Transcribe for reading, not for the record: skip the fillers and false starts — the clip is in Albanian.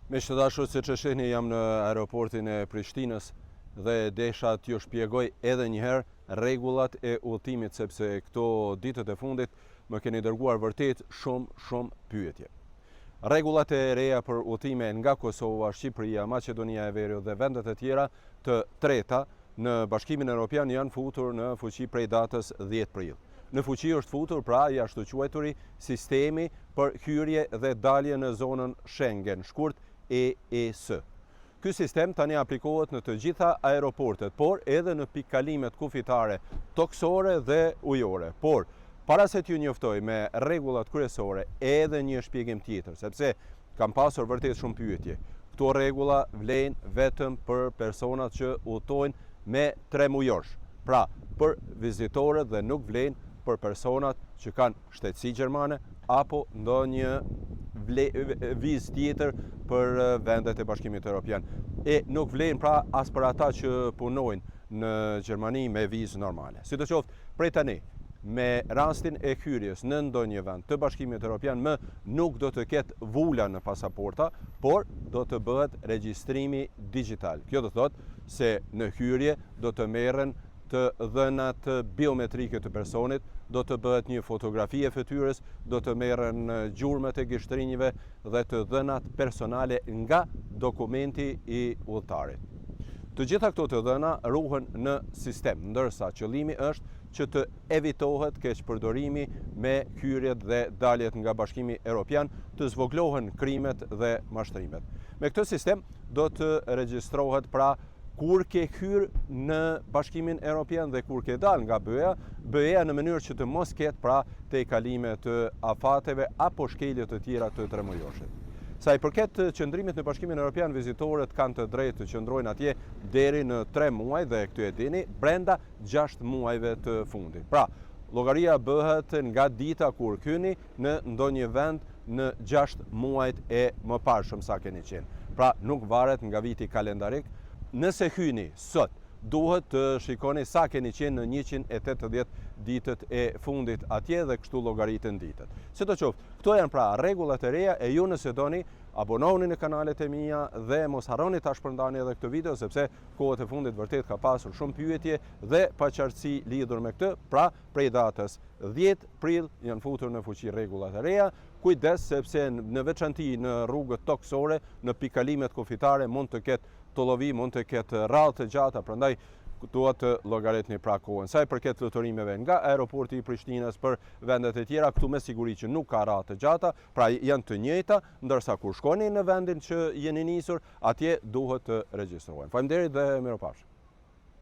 Me që të dashur, si që shihni, jam në aeroportin e Prishtinës dhe desha t'ju shpjegoj edhe njëherë rregullat e udhëtimit, sepse këto ditët e fundit më keni dërguar vërtet shumë pyetje. Rregullat e reja për udhëtime nga Kosova, Shqipëria, Maqedonia e Veriut dhe vendet e tjera të treta në Bashkimin Evropian janë futur në fuqi prej datës 10 prill. Në fuqi është futur pra jashtë quajturi sistemi për hyrje dhe dalje në zonën Schengen, shkurt EES. Ky sistem tani aplikohet në të gjitha aeroportet, por edhe në pikëkalimet kufitare, toksore dhe ujore. Por para se t'ju njoftoj me rregullat kryesore edhe një shpjegim tjetër, sepse kam pasur vërtet shumë pyetje. Këto rregulla vlen vetëm për personat që udhtojnë me 3 mujosh, pra për vizitorët dhe nuk vlen për personat që kanë shtetësi gjermane apo ndonjë vizë tjetër për vendet e Bashkimit Evropian. E nuk vlen pra as për ata që punojnë në Gjermani me vizë normale. Sidoqoftë, prej tani, me rastin e hyrjes në ndonjë vend të Bashkimit Evropian më nuk do të ketë vula në pasaporta, por do të bëhet regjistrimi digital. Kjo do të thotë se në hyrje do të merren të dhënat biometrike të personit, do të bëhet një fotografi e fytyrës, do të merren gjurmët e gishtrinjve dhe të dhënat personale nga dokumenti i udhëtarit. Të gjitha këto të dhëna ruhen në sistem, ndërsa qëllimi është që të evitohet keqpërdorimi me hyrjet dhe daljet nga Bashkimi Evropian, të zvoglohen krimet dhe mashtrimet. Me këtë sistem do të regjistrohet pra kur ke hyrë në Bashkimin Evropian dhe kur ke dal nga BE-ja në mënyrë që të mos ketë pra te kalime të afateve apo shkelje të tjera të 3 mujoshit. Sa i përket qëndrimit në Bashkimin Evropian, vizitorët kanë të drejtë të qëndrojnë atje deri në 3 muaj dhe këtu e dini, brenda 6 muajve të fundit. Pra, llogaria bëhet nga dita kur hyni në ndonjë vend në 6 muajt e mëparshëm sa keni qenë. Pra, nuk varet nga viti kalendarik. Nëse hyni sot, duhet të shikoni sa keni qenë në 180 ditët e fundit atje dhe kështu llogaritën ditët. Sidoqoftë, këto janë pra rregullat e reja e ju nëse doni abononi në kanalet e mia dhe mos harroni ta shpërndani edhe këtë video sepse kohët e fundit vërtet ka pasur shumë pyetje dhe paqartësi lidhur me këtë. Pra, prej datës 10 prill janë futur në fuqi rregullat e reja. Kujdes sepse në veçanti në rrugët toksore, në pikëkalimet kufitare mund të ketë tollovi, mund të ketë rradhë të gjata, prandaj duhet të llogaritni pra kohën. Sa i përket fluturimeve nga aeroporti i Prishtinës për vendet e tjera, këtu me siguri që nuk ka rradhë të gjata, pra janë të njëjta, ndërsa kur shkoni në vendin që jeni nisur, atje duhet të regjistrohen. Faleminderit dhe mirupafshim.